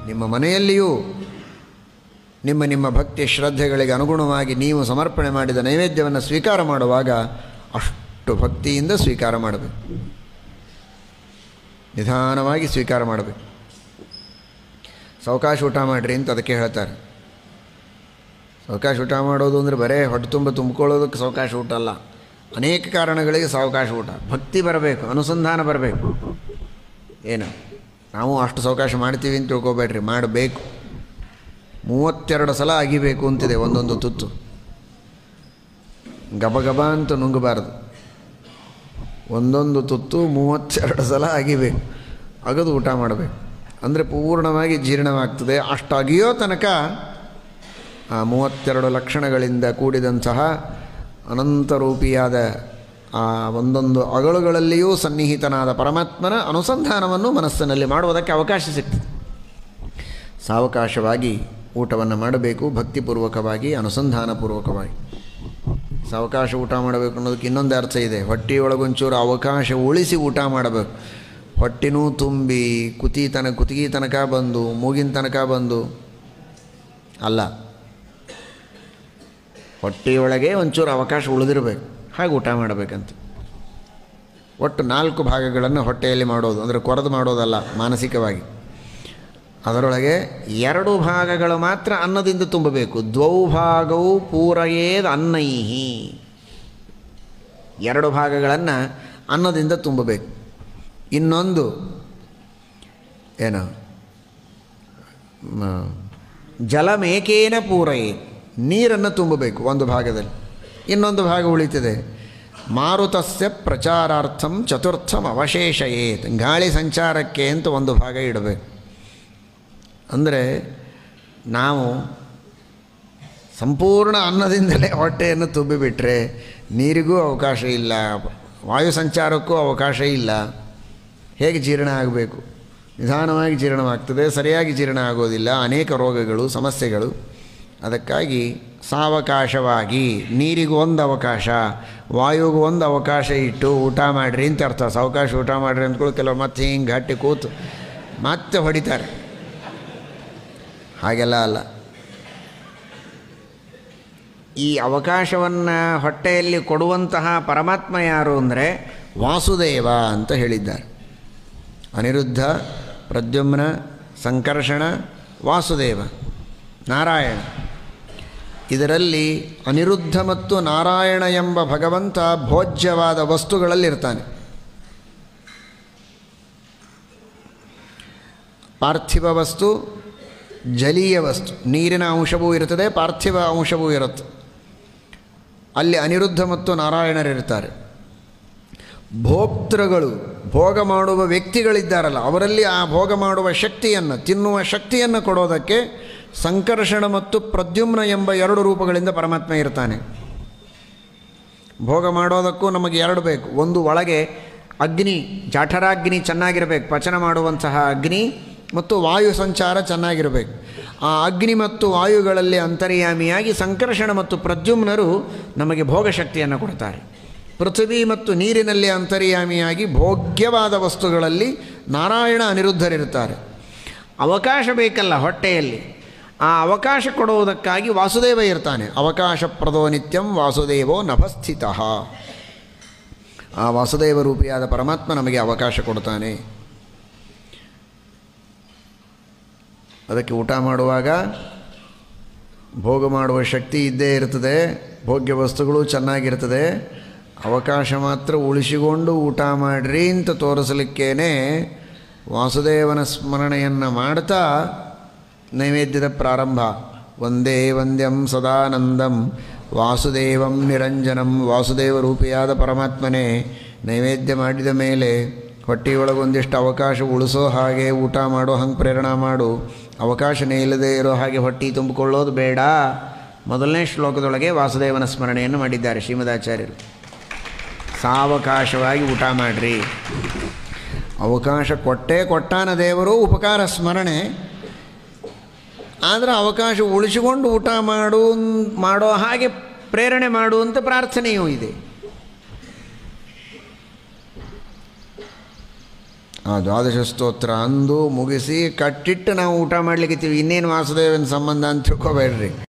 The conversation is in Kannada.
ನಿಮ್ಮ ಮನೆಯಲ್ಲಿಯೂ ನಿಮ್ಮ ನಿಮ್ಮ ಭಕ್ತಿ ಶ್ರದ್ಧೆಗಳಿಗೆ ಅನುಗುಣವಾಗಿ ನೀವು ಸಮರ್ಪಣೆ ಮಾಡಿದ ನೈವೇದ್ಯವನ್ನು ಸ್ವೀಕಾರ ಮಾಡುವಾಗ ಅಷ್ಟು ಭಕ್ತಿಯಿಂದ ಸ್ವೀಕಾರ ಮಾಡಬೇಕು, ನಿಧಾನವಾಗಿ ಸ್ವೀಕಾರ ಮಾಡಬೇಕು. ಸಾವಕಾಶ ಊಟ ಮಾಡಿರಿ ಅಂತ ಅದಕ್ಕೆ ಹೇಳ್ತಾರೆ. ಸಾವಕಾಶ ಊಟ ಮಾಡೋದು ಅಂದರೆ ಬರೇ ಹೊಟ್ಟೆ ತುಂಬ ತುಂಬಿಕೊಳ್ಳೋದಕ್ಕೆ ಸಾವಕಾಶ ಊಟ ಅಲ್ಲ, ಅನೇಕ ಕಾರಣಗಳಿಗೆ ಸಾವಕಾಶ ಊಟ. ಭಕ್ತಿ ಬರಬೇಕು, ಅನುಸಂಧಾನ ಬರಬೇಕು. ಏನು ನಾವು ಅಷ್ಟು ಸಾವಕಾಶ ಮಾಡ್ತೀವಿ ಅಂತ ತಿಳ್ಕೊಬೇಡ್ರಿ, ಮಾಡಬೇಕು. 32 ಸಲ ಅಗಿಬೇಕು ಅಂತಿದೆ ಒಂದೊಂದು ತುತ್ತು, ಗಬಗಬ ಅಂತ ನುಂಗಬಾರ್ದು. ಒಂದೊಂದು ತುತ್ತು 32 ಸಲ ಅಗಿಬೇಕು, ಅಗದು ಊಟ ಮಾಡಬೇಕು. ಅಂದರೆ ಪೂರ್ಣವಾಗಿ ಜೀರ್ಣವಾಗ್ತದೆ. ಅಷ್ಟು ಅಗಿಯೋ ತನಕ ಆ 32 ಲಕ್ಷಣಗಳಿಂದ ಕೂಡಿದಂತಹ ಅನಂತರೂಪಿಯಾದ ಆ ಒಂದೊಂದು ಅಗಳುಗಳಲ್ಲಿಯೂ ಸನ್ನಿಹಿತನಾದ ಪರಮಾತ್ಮನ ಅನುಸಂಧಾನವನ್ನು ಮನಸ್ಸಿನಲ್ಲಿ ಮಾಡುವುದಕ್ಕೆ ಅವಕಾಶ ಸಿಗ್ತದೆ. ಸಾವಕಾಶವಾಗಿ ಊಟವನ್ನು ಮಾಡಬೇಕು, ಭಕ್ತಿಪೂರ್ವಕವಾಗಿ, ಅನುಸಂಧಾನಪೂರ್ವಕವಾಗಿ. ಸಾವಕಾಶ ಊಟ ಮಾಡಬೇಕು ಅನ್ನೋದಕ್ಕೆ ಇನ್ನೊಂದು ಅರ್ಥ ಇದೆ. ಹೊಟ್ಟೆಯೊಳಗೊಂಚೂರು ಅವಕಾಶ ಉಳಿಸಿ ಊಟ ಮಾಡಬೇಕು. ಹೊಟ್ಟೆನೂ ತುಂಬಿ ಕುತ್ತಿಗೆ ತನಕ ಬಂದು ಮೂಗಿನ ತನಕ ಬಂದು ಅಲ್ಲ, ಹೊಟ್ಟೆಯೊಳಗೆ ಒಂಚೂರು ಅವಕಾಶ ಉಳಿದಿರಬೇಕು, ಹಾಗೆ ಊಟ ಮಾಡಬೇಕಂತ. ಒಟ್ಟು 4 ಭಾಗಗಳನ್ನು ಹೊಟ್ಟೆಯಲ್ಲಿ ಮಾಡೋದು ಅಂದರೆ ಕೊರೆದು ಮಾಡೋದಲ್ಲ, ಮಾನಸಿಕವಾಗಿ. ಅದರೊಳಗೆ 2 ಭಾಗಗಳು ಮಾತ್ರ ಅನ್ನದಿಂದ ತುಂಬಬೇಕು. 2 ಭಾಗವು ಪೂರಯೇದ್ ಅನ್ನೈಹಿ, 2 ಭಾಗಗಳನ್ನು ಅನ್ನದಿಂದ ತುಂಬಬೇಕು. ಇನ್ನೊಂದು ಏನು ಜಲಮೇಕೇನ ಪೂರಯೇ, ನೀರನ್ನು ತುಂಬಬೇಕು ಒಂದು ಭಾಗದಲ್ಲಿ. ಇನ್ನೊಂದು ಭಾಗ ಉಳಿತದೆ. ಮಾರುತಸ್ಯ ಪ್ರಚಾರಾರ್ಥಂ ಚತುರ್ಥಂ ಅವಶೇಷಯೇತ್, ಗಾಳಿ ಸಂಚಾರಕ್ಕೆ ಅಂತ ಒಂದು ಭಾಗ ಇಡಬೇಕು. ಅಂದರೆ ನಾವು ಸಂಪೂರ್ಣ ಅನ್ನದಿಂದಲೇ ಹೊಟ್ಟೆಯನ್ನು ತುಂಬಿಬಿಟ್ರೆ ನೀರಿಗೂ ಅವಕಾಶ ಇಲ್ಲ, ವಾಯು ಸಂಚಾರಕ್ಕೂ ಅವಕಾಶ ಇಲ್ಲ. ಹೇಗೆ ಜೀರ್ಣ ಆಗಬೇಕು? ನಿಧಾನವಾಗಿ ಜೀರ್ಣವಾಗ್ತದೆ, ಸರಿಯಾಗಿ ಜೀರ್ಣ ಆಗೋದಿಲ್ಲ, ಅನೇಕ ರೋಗಗಳು, ಸಮಸ್ಯೆಗಳು. ಅದಕ್ಕಾಗಿ ಸಾವಕಾಶವಾಗಿ ನೀರಿಗೂ ಒಂದು ಅವಕಾಶ, ವಾಯುಗೂ ಒಂದು ಅವಕಾಶ ಇಟ್ಟು ಊಟ ಮಾಡಿರಿ ಅಂತ ಅರ್ಥ. ಸಾವಕಾಶ ಊಟ ಮಾಡಿರಿ ಅಂದ್ಕೊಳ್ಳಿ, ಕೆಲವರು ಮತ್ತೆ ಹಿಂಗೆ ಗಟ್ಟಿ ಕೂತು ಮತ್ತೆ ಹೊಡಿತಾರೆ. ಹಾಗೆಲ್ಲ ಅಲ್ಲ. ಈ ಅವಕಾಶವನ್ನು ಹೊಟ್ಟೆಯಲ್ಲಿ ಕೊಡುವಂತಹ ಪರಮಾತ್ಮ ಯಾರು ಅಂದರೆ ವಾಸುದೇವ ಅಂತ ಹೇಳಿದ್ದಾರೆ. ಅನಿರುದ್ಧ, ಪ್ರದ್ಯುಮ್ನ, ಸಂಕರ್ಷಣ, ವಾಸುದೇವ, ನಾರಾಯಣ. ಇದರಲ್ಲಿ ಅನಿರುದ್ಧ ಮತ್ತು ನಾರಾಯಣ ಎಂಬ ಭಗವಂತ ಭೋಜ್ಯವಾದ ವಸ್ತುಗಳಲ್ಲಿರ್ತಾನೆ. ಪಾರ್ಥಿವ ವಸ್ತು, ಜಲೀಯ ವಸ್ತು, ನೀರಿನ ಅಂಶವೂ ಇರುತ್ತದೆ, ಪಾರ್ಥಿವ ಅಂಶವೂ ಇರುತ್ತೆ. ಅಲ್ಲಿ ಅನಿರುದ್ಧ ಮತ್ತು ನಾರಾಯಣರಿರ್ತಾರೆ. ಭೋಕ್ತೃಗಳು, ಭೋಗ ಮಾಡುವ ವ್ಯಕ್ತಿಗಳಿದ್ದಾರಲ್ಲ, ಅವರಲ್ಲಿ ಆ ಭೋಗ ಮಾಡುವ ಶಕ್ತಿಯನ್ನು, ತಿನ್ನುವ ಶಕ್ತಿಯನ್ನು ಕೊಡೋದಕ್ಕೆ ಸಂಕರ್ಷಣ ಮತ್ತು ಪ್ರದ್ಯುಮ್ನ ಎಂಬ 2 ರೂಪಗಳಿಂದ ಪರಮಾತ್ಮ ಇರ್ತಾನೆ. ಭೋಗ ಮಾಡೋದಕ್ಕೂ ನಮಗೆ 2 ಬೇಕು. ಒಂದು ಒಳಗೆ ಅಗ್ನಿ, ಜಾಠರಾಗ್ನಿ ಚೆನ್ನಾಗಿರಬೇಕು, ಪಚನ ಮಾಡುವಂತಹ ಅಗ್ನಿ, ಮತ್ತು ವಾಯು ಸಂಚಾರ ಚೆನ್ನಾಗಿರಬೇಕು. ಆ ಅಗ್ನಿ ಮತ್ತು ವಾಯುಗಳಲ್ಲಿ ಅಂತರ್ಯಾಮಿಯಾಗಿ ಸಂಕರ್ಷಣ ಮತ್ತು ಪ್ರದ್ಯುಮ್ನರು ನಮಗೆ ಭೋಗಶಕ್ತಿಯನ್ನು ಕೊಡ್ತಾರೆ. ಪೃಥ್ವಿ ಮತ್ತು ನೀರಿನಲ್ಲಿ ಅಂತರ್ಯಾಮಿಯಾಗಿ ಭೋಗ್ಯವಾದ ವಸ್ತುಗಳಲ್ಲಿ ನಾರಾಯಣ, ಅನಿರುದ್ಧರಿರ್ತಾರೆ. ಅವಕಾಶ ಬೇಕಲ್ಲ ಹೊಟ್ಟೆಯಲ್ಲಿ, ಆ ಅವಕಾಶ ಕೊಡುವುದಕ್ಕಾಗಿ ವಾಸುದೇವ ಇರ್ತಾನೆ. ಅವಕಾಶ ಪ್ರದೋ ನಿತ್ಯಂ ವಾಸುದೇವೋ ನಭಸ್ಥಿತಃ. ಆ ವಾಸುದೇವ ರೂಪಿಯಾದ ಪರಮಾತ್ಮ ನಮಗೆ ಅವಕಾಶ ಕೊಡ್ತಾನೆ. ಅದಕ್ಕೆ ಊಟ ಮಾಡುವಾಗ ಭೋಗ ಮಾಡುವ ಶಕ್ತಿ ಇದ್ದೇ ಇರ್ತದೆ, ಭೋಗ್ಯ ವಸ್ತುಗಳು ಚೆನ್ನಾಗಿರ್ತದೆ. ಅವಕಾಶ ಮಾತ್ರ ಉಳಿಸಿಕೊಂಡು ಊಟ ಮಾಡಿರಿ ಅಂತ ತೋರಿಸಲಿಕ್ಕೇ ವಾಸುದೇವನ ಸ್ಮರಣೆಯನ್ನು ಮಾಡ್ತಾ ನೈವೇದ್ಯದ ಪ್ರಾರಂಭ. ವಂದೇ ವಂದ್ಯಂ ಸದಾನಂದಂ ವಾಸುದೇವಂ ನಿರಂಜನಂ. ವಾಸುದೇವ ರೂಪಿಯಾದ ಪರಮಾತ್ಮನೇ ನೈವೇದ್ಯ ಮಾಡಿದ ಮೇಲೆ ಹೊಟ್ಟೆಯೊಳಗೊಂದಿಷ್ಟು ಅವಕಾಶ ಉಳಿಸೋ ಹಾಗೆ ಊಟ ಮಾಡೋ ಹಂಗೆ ಪ್ರೇರಣೆ ಮಾಡು. ಅವಕಾಶನೇ ಇಲ್ಲದೆ ಇರೋ ಹಾಗೆ ಹೊಟ್ಟೆ ತುಂಬಿಕೊಳ್ಳೋದು ಬೇಡ. ಮೊದಲನೇ ಶ್ಲೋಕದೊಳಗೆ ವಾಸುದೇವನ ಸ್ಮರಣೆಯನ್ನು ಮಾಡಿದ್ದಾರೆ ಶ್ರೀಮದಾಚಾರ್ಯರು. ಸಾವಕಾಶವಾಗಿ ಊಟ ಮಾಡಿರಿ. ಅವಕಾಶ ಕೊಟ್ಟಾನ ದೇವರು, ಉಪಕಾರ ಸ್ಮರಣೆ. ಆದರೆ ಅವಕಾಶ ಉಳಿಸಿಕೊಂಡು ಊಟ ಮಾಡೋ ಹಾಗೆ ಪ್ರೇರಣೆ ಮಾಡುವಂಥ ಪ್ರಾರ್ಥನೆಯೂ ಇದೆ. ದ್ವಾದಶ ಸ್ತೋತ್ರ ಅಂದು ಮುಗಿಸಿ ಕಟ್ಟಿಟ್ಟು ನಾವು ಊಟ ಮಾಡ್ಲಿಕ್ಕಿತ್ತೀವಿ. ಇನ್ನೇನು ವಾಸುದೇವನ ಸಂಬಂಧ ಅಂತ ತಿಳ್ಕೊಬೇಡ್ರಿ.